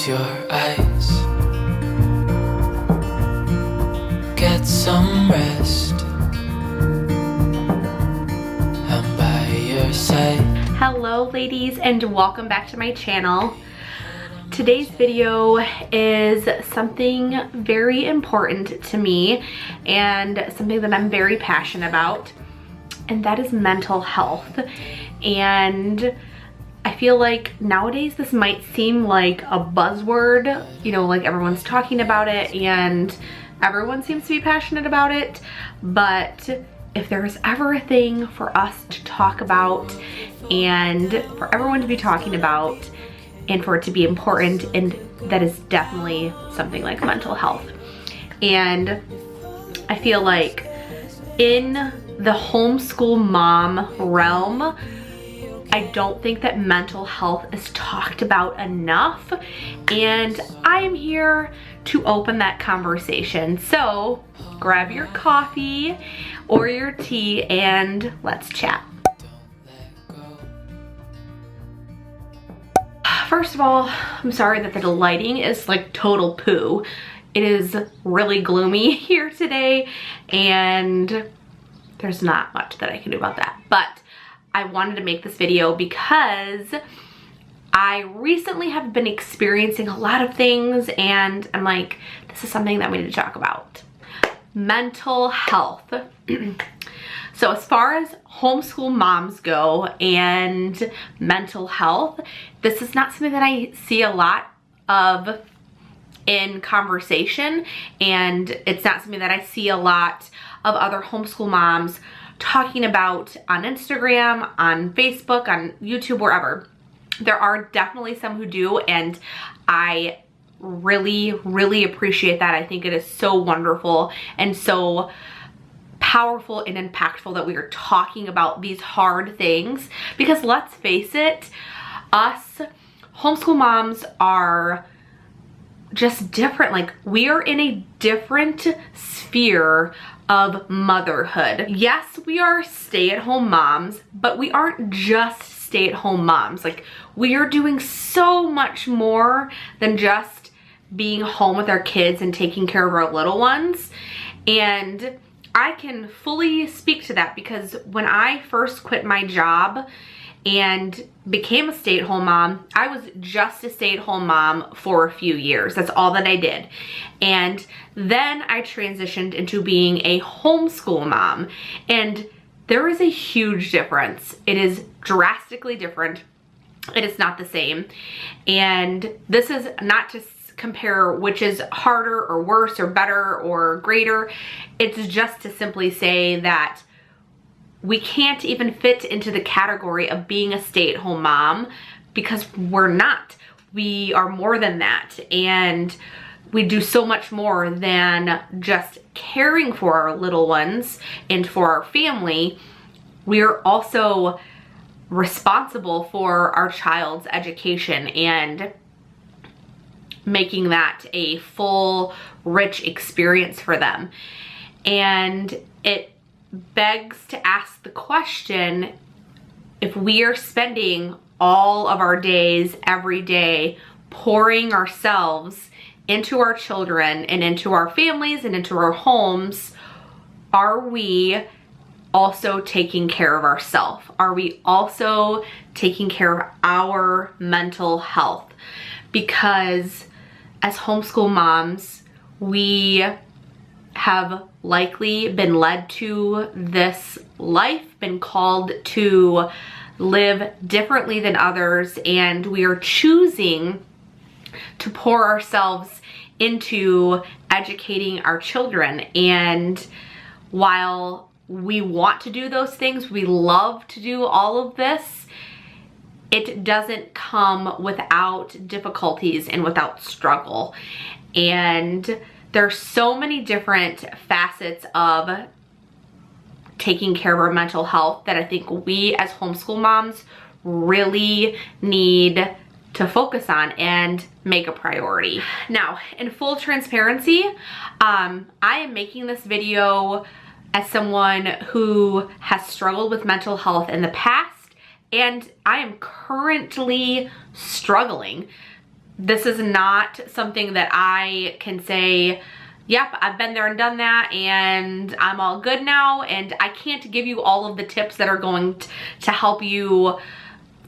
close your eyes. Get some rest. I'm by your side. Hello ladies, and welcome back to my channel. Today's video is something very important to me and something that I'm very passionate about, and that is mental health. And I feel like nowadays this might seem like a buzzword, you know, like everyone's talking about it and everyone seems to be passionate about it, but if there's ever a thing for us to talk about and for everyone to be talking about and for it to be important, and that is definitely something like mental health. And I feel like in the homeschool mom realm, I don't think that mental health is talked about enough, and I'm here to open that conversation. So grab your coffee or your tea and let's chat. First of all, I'm sorry that the lighting is like total poo. It is really gloomy here today and there's not much that I can do about that. But I wanted to make this video because I recently have been experiencing a lot of things and I'm like, this is something that we need to talk about. Mental health. So as far as homeschool moms go and mental health, this is not something that I see a lot of in conversation, and it's not something that I see a lot of other homeschool moms talking about on Instagram, on Facebook, on YouTube, wherever. There are definitely some who do, and I really appreciate that. I think it is so wonderful and so powerful and impactful that we are talking about these hard things, because let's face it, us homeschool moms are just different. Like, we are in a different sphere of motherhood. Yes, we are stay-at-home moms, but we aren't just stay-at-home moms. Like, we are doing so much more than just being home with our kids and taking care of our little ones. And I can fully speak to that because when I first quit my job and became a stay-at-home mom, I was just a stay-at-home mom for a few years. That's all that I did. And then I transitioned into being a homeschool mom. And there is a huge difference. It is drastically different. It is not the same. And this is not to compare which is harder or worse or better or greater. It's just to simply say that we can't even fit into the category of being a stay-at-home mom, because we're not. We are more than that, and we do so much more than just caring for our little ones and for our family. We are also responsible for our child's education and making that a full, rich experience for them. And it begs to ask the question, if we are spending all of our days, every day, pouring ourselves into our children and into our families and into our homes, are we also taking care of ourselves? Are we also taking care of our mental health? Because as homeschool moms, we have likely been led to this life, been called to live differently than others, and we are choosing to pour ourselves into educating our children. And while we want to do those things, we love to do all of this, it doesn't come without difficulties and without struggle. And there's so many different facets of taking care of our mental health that I think we as homeschool moms really need to focus on and make a priority. Now, in full transparency, I am making this video as someone who has struggled with mental health in the past, and I am currently struggling. This is not something that I can say, yep, I've been there and done that and I'm all good now. And I can't give you all of the tips that are going to help you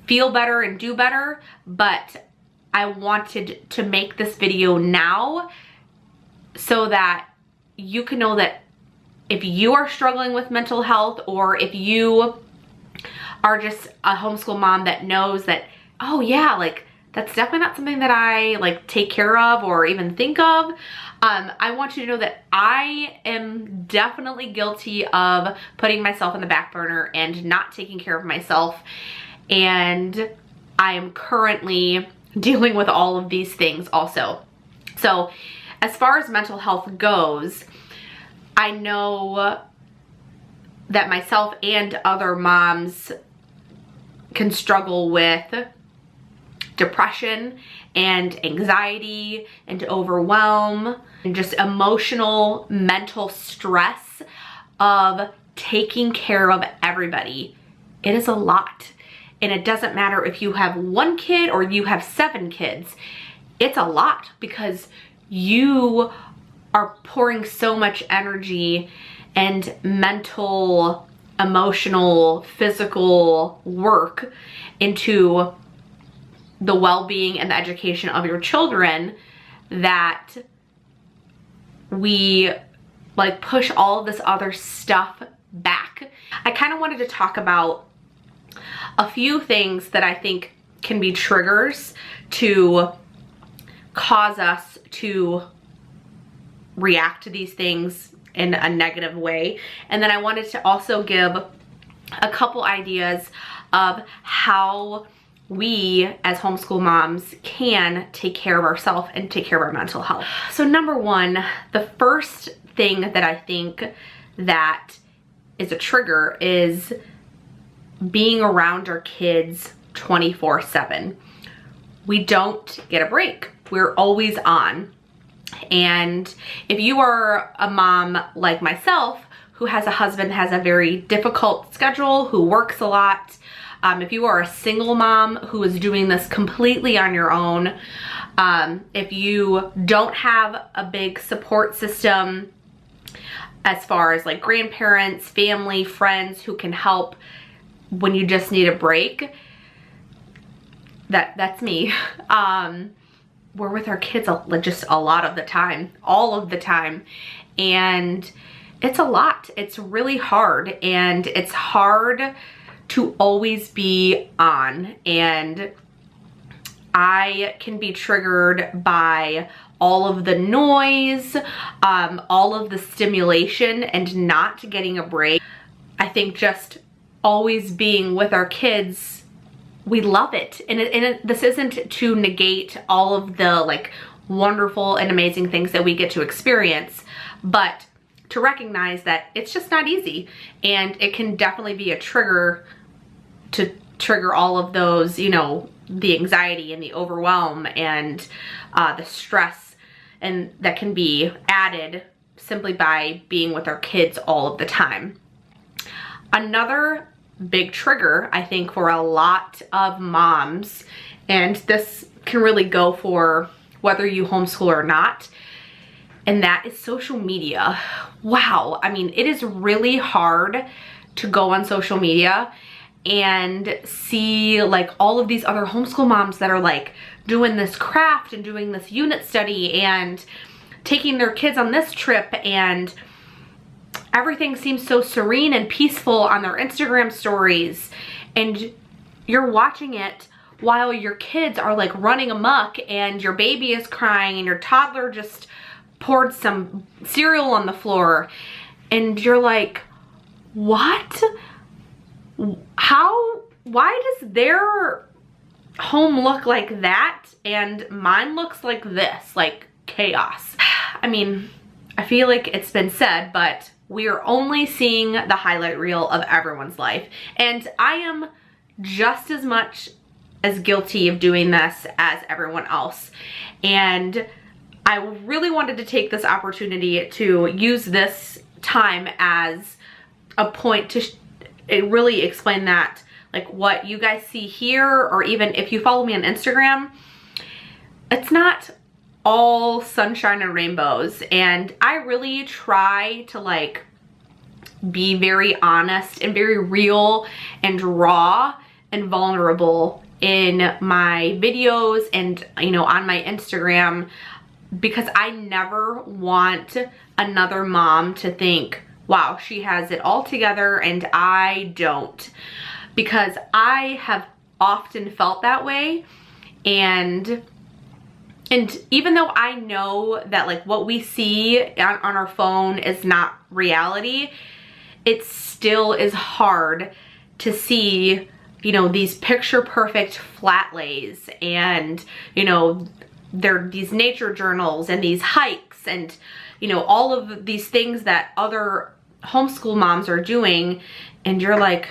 feel better and do better, but I wanted to make this video now so that you can know that if you are struggling with mental health, or if you are just a homeschool mom that knows that, oh yeah, like that's definitely not something that I like take care of or even think of. I want you to know that I am definitely guilty of putting myself in the back burner and not taking care of myself. And I am currently dealing with all of these things also. So as far as mental health goes, I know that myself and other moms can struggle with depression and anxiety and overwhelm and just emotional, mental stress of taking care of everybody. It is a lot. And it doesn't matter if you have 1 kid or you have 7 kids. It's a lot because you are pouring so much energy and mental, emotional, physical work into the well-being and the education of your children that we like push all of this other stuff back. I kind of wanted to talk about a few things that I think can be triggers to cause us to react to these things in a negative way. And then I wanted to also give a couple ideas of how we as homeschool moms can take care of ourselves and take care of our mental health. So number one, the first thing that I think that is a trigger is being around our kids 24/7. We don't get a break. We're always on. And if you are a mom like myself who has a husband that has a very difficult schedule, who works a lot, if you are a single mom who is doing this completely on your own, if you don't have a big support system as far as like grandparents, family, friends who can help when you just need a break, that's me. We're with our kids just a lot of the time, all of the time. And it's a lot. It's really hard. And it's hard to always be on. And I can be triggered by all of the noise, all of the stimulation and not getting a break. I think just always being with our kids, we love it. And this isn't to negate all of the like wonderful and amazing things that we get to experience, but to recognize that it's just not easy. And it can definitely be a trigger to trigger all of those, you know, the anxiety and the overwhelm and the stress, and that can be added simply by being with our kids all of the time. Another big trigger, I think, for a lot of moms, and this can really go for whether you homeschool or not, and that is social media. Wow, I mean, it is really hard to go on social media and see like all of these other homeschool moms that are like doing this craft and doing this unit study and taking their kids on this trip, and everything seems so serene and peaceful on their Instagram stories, and you're watching it while your kids are like running amok and your baby is crying and your toddler just poured some cereal on the floor, and you're like, what? Why does their home look like that and mine looks like this? Like chaos. I mean, I feel like it's been said, but we are only seeing the highlight reel of everyone's life. And I am just as much as guilty of doing this as everyone else. And I really wanted to take this opportunity to use this time as a point to really explain that, like what you guys see here, or even if you follow me on Instagram, it's not all sunshine and rainbows, and I really try to like be very honest and very real and raw and vulnerable in my videos and, you know, on my Instagram, because I never want another mom to think, wow, she has it all together and I don't, because I have often felt that way. And even though I know that like what we see on our phone is not reality, it still is hard to see, you know, these picture perfect flat lays and, you know, there these nature journals and these hikes and, you know, all of these things that other homeschool moms are doing, and you're like,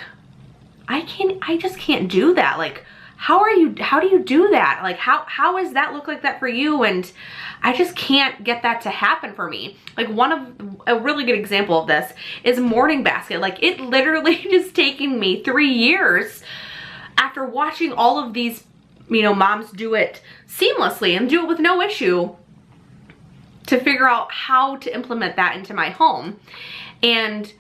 I just can't do that. Like, how do you do that? Like, how does that look like that for you? And I just can't get that to happen for me. Like, a really good example of this is morning basket. Like, it literally just taken me 3 years after watching all of these, you know, moms do it seamlessly and do it with no issue to figure out how to implement that into my home. And,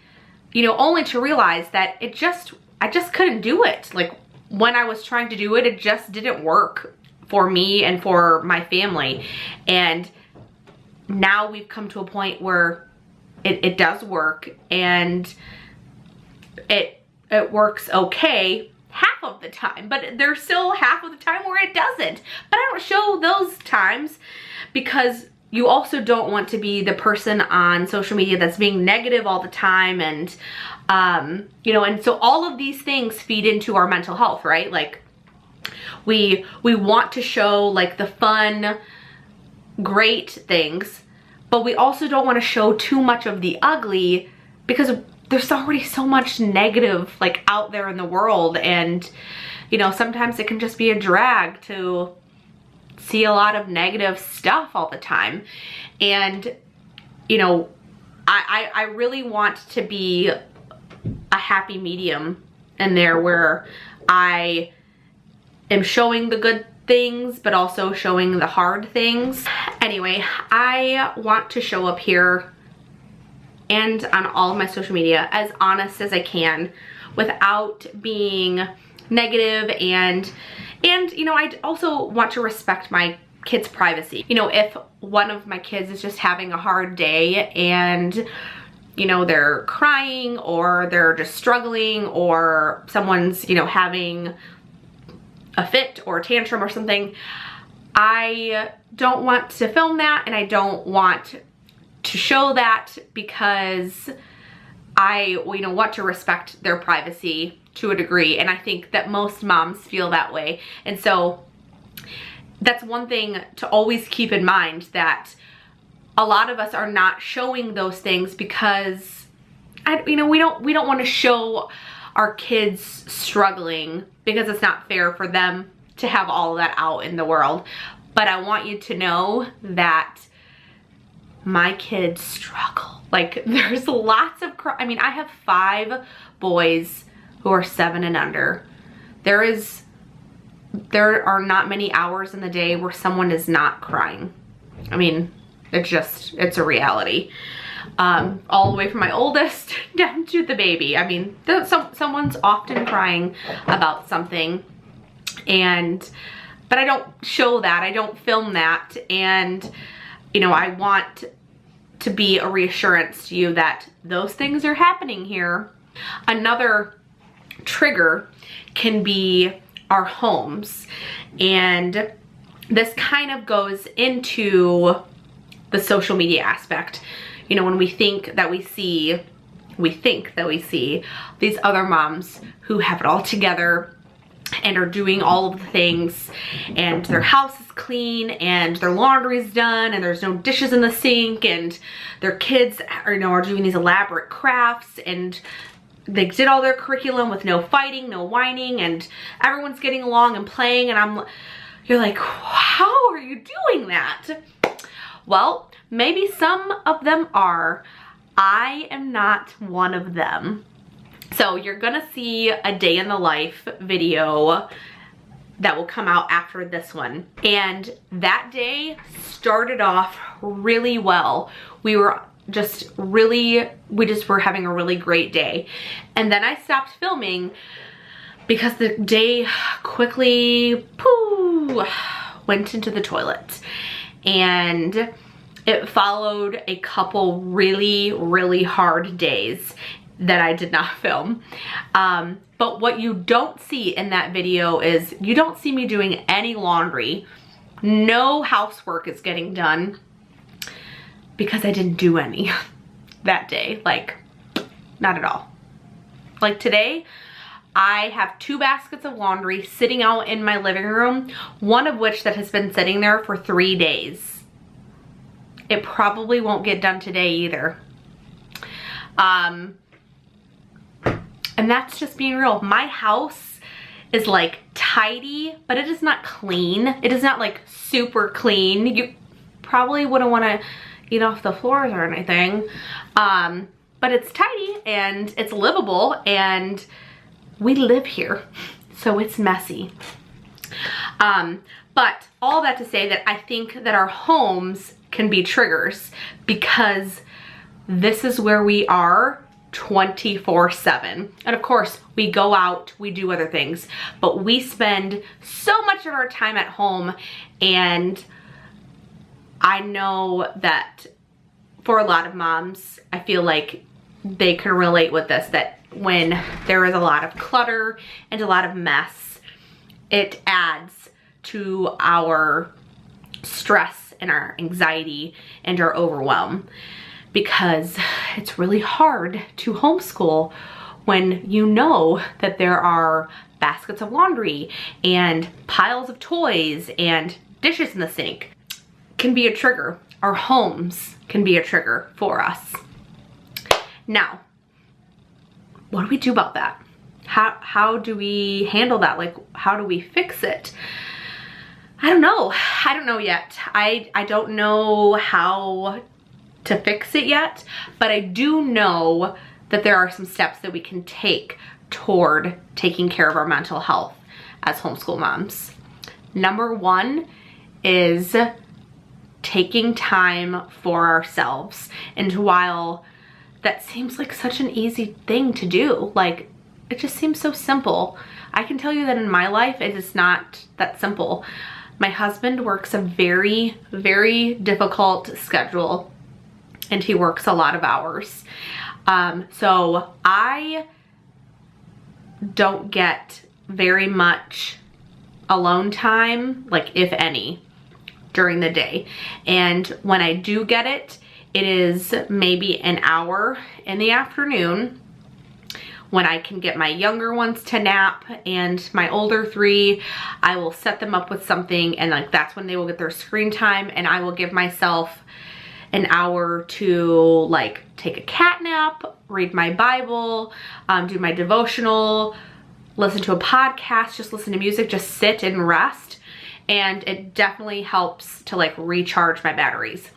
you know, only to realize that I just couldn't do it. Like, when I was trying to do it, it just didn't work for me and for my family. And now we've come to a point where it does work, and it works okay half of the time, but there's still half of the time where it doesn't. But I don't show those times because you also don't want to be the person on social media that's being negative all the time. And you know, and so all of these things feed into our mental health, right? Like, we want to show like the fun, great things, but we also don't want to show too much of the ugly, because there's already so much negative like out there in the world. And, you know, sometimes it can just be a drag to see a lot of negative stuff all the time. And, you know, I really want to be a happy medium in there where I am showing the good things, but also showing the hard things. Anyway, I want to show up here and on all of my social media as honest as I can without being negative, and you know, I also want to respect my kids' privacy. You know, if one of my kids is just having a hard day and, you know, they're crying or they're just struggling, or someone's, you know, having a fit or a tantrum or something, I don't want to film that, and I don't want to show that, because I, you know, want to respect their privacy to a degree. And I think that most moms feel that way. And so that's one thing to always keep in mind, that a lot of us are not showing those things because, you know, we don't want to show our kids struggling, because it's not fair for them to have all of that out in the world. But I want you to know that my kids struggle. Like, there's lots of I mean, I have 5 boys who are 7 and under. There are not many hours in the day where someone is not crying. I mean, it's a reality. All the way from my oldest down to the baby. I mean, someone's often crying about something, but I don't show that. I don't film that. And, you know, I want to be a reassurance to you that those things are happening here. Another trigger can be our homes. And this kind of goes into the social media aspect. You know, when we think that we see these other moms who have it all together and are doing all of the things, and their house is clean and their laundry's done and there's no dishes in the sink, and their kids are, you know, are doing these elaborate crafts, and they did all their curriculum with no fighting, no whining, and everyone's getting along and playing, and you're like, how are you doing that? Well, maybe some of them are. I am not one of them. So you're gonna see a day in the life video that will come out after this one. And that day started off really well. We just were having a really great day. And then I stopped filming because the day quickly went into the toilet. And it followed a couple really, really hard days that I did not film. But what you don't see in that video is you don't see me doing any laundry. No housework is getting done because I didn't do any that day. Like, not at all. Like today, I have 2 baskets of laundry sitting out in my living room, one of which that has been sitting there for 3 days. It probably won't get done today either. And that's just being real. My house is like tidy, but it is not clean. It is not like super clean. You probably wouldn't want to eat off the floors or anything. But it's tidy and it's livable and we live here. So it's messy. But all that to say that I think that our homes can be triggers because this is where we are 24/7. And of course, we go out, we do other things, but we spend so much of our time at home. And I know that for a lot of moms, I feel like they can relate with this, that when there is a lot of clutter and a lot of mess, it adds to our stress and our anxiety and our overwhelm. Because it's really hard to homeschool when you know that there are baskets of laundry and piles of toys and dishes in the sink. Can be a trigger. Our homes can be a trigger for us. Now, what do we do about that? How do we handle that? Like, how do we fix it? I don't know. I don't know yet. I don't know how to fix it yet, but I do know that there are some steps that we can take toward taking care of our mental health as homeschool moms. Number 1 is taking time for ourselves. And while that seems like such an easy thing to do, like it just seems so simple, I can tell you that in my life it is not that simple. My husband works a very, very difficult schedule and he works a lot of hours. So I don't get very much alone time, like if any, during the day. And when I do get it, it is maybe an hour in the afternoon when I can get my younger ones to nap, and my older 3, I will set them up with something, and like that's when they will get their screen time, and I will give myself an hour to like take a cat nap, read my Bible, do my devotional, listen to a podcast, just listen to music, just sit and rest. And it definitely helps to like recharge my batteries.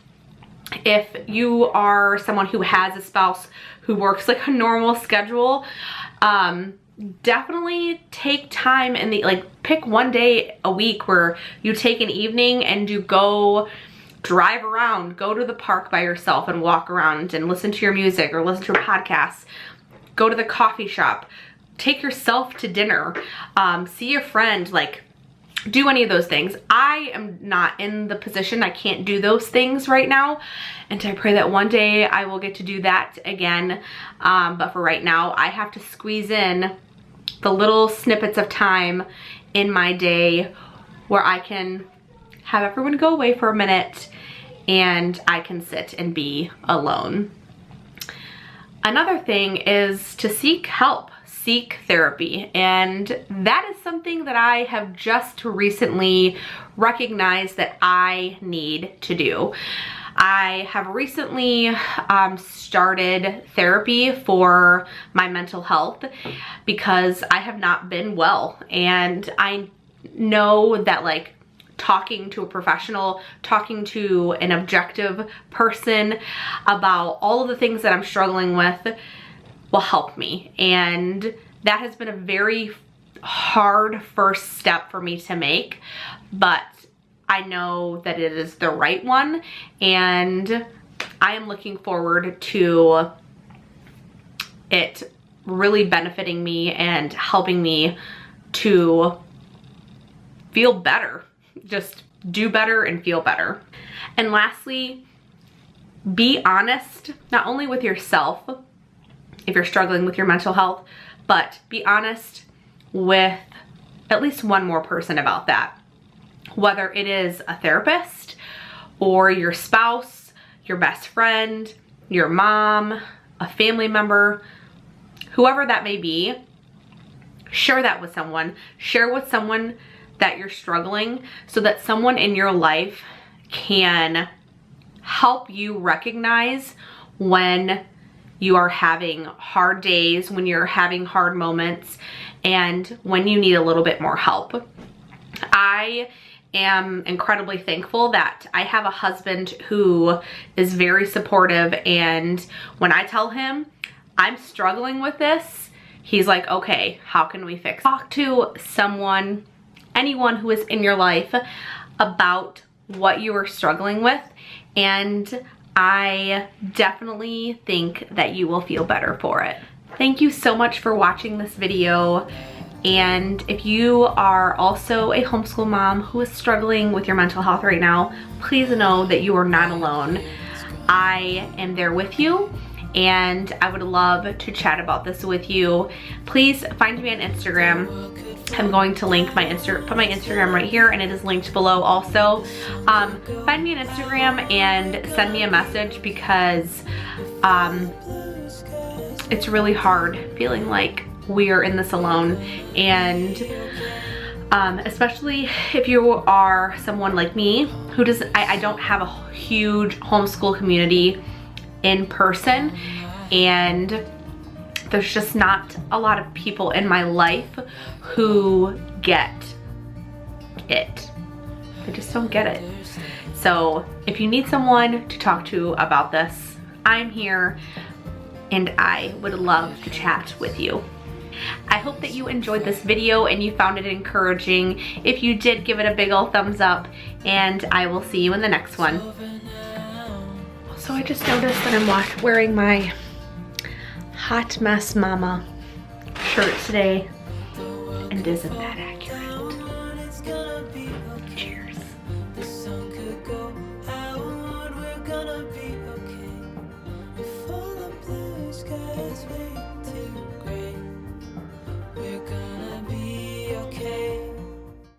If you are someone who has a spouse who works like a normal schedule, definitely take time and pick one day a week where you take an evening and you go drive around, go to the park by yourself and walk around and listen to your music or listen to a podcast, go to the coffee shop, take yourself to dinner, see a friend, like do any of those things. I am not in the position, I can't do those things right now, and I pray that one day I will get to do that again, but for right now I have to squeeze in the little snippets of time in my day where I can have everyone go away for a minute and I can sit and be alone. Another thing is to seek help, seek therapy, and that is something that I have just recently recognized that I need to do. I have recently started therapy for my mental health because I have not been well, and I know that like talking to a professional, talking to an objective person about all of the things that I'm struggling with will help me. And that has been a very hard first step for me to make, but I know that it is the right one, and I am looking forward to it really benefiting me and helping me to feel better, just do better and feel better. And lastly, be honest, not only with yourself if you're struggling with your mental health, but be honest with at least one more person about that. Whether it is a therapist or your spouse, your best friend, your mom, a family member, whoever that may be, share that with someone. Share with someone that you're struggling so that someone in your life can help you recognize when you are having hard days, when you're having hard moments, and when you need a little bit more help. I am incredibly thankful that I have a husband who is very supportive, and when I tell him I'm struggling with this, he's like, okay, how can we fix it? Talk to someone, anyone who is in your life, about what you are struggling with, and I definitely think that you will feel better for it. Thank you so much for watching this video. And if you are also a homeschool mom who is struggling with your mental health right now, please know that you are not alone. I am there with you, and I would love to chat about this with you. Please find me on Instagram. I'm going to link my put my Instagram right here, and it is linked below also. Find me on Instagram and send me a message, because it's really hard feeling like we are in this alone, and especially if you are someone like me who I don't have a huge homeschool community in person, and there's just not a lot of people in my life who get it. They just don't get it. So if you need someone to talk to about this, I'm here, and I would love to chat with you. I hope that you enjoyed this video and you found it encouraging. If you did, give it a big old thumbs up, and I will see you in the next one. So I just noticed that I'm wearing my Hot Mess Mama shirt today, and isn't that accurate? Cheers. We're gonna be okay.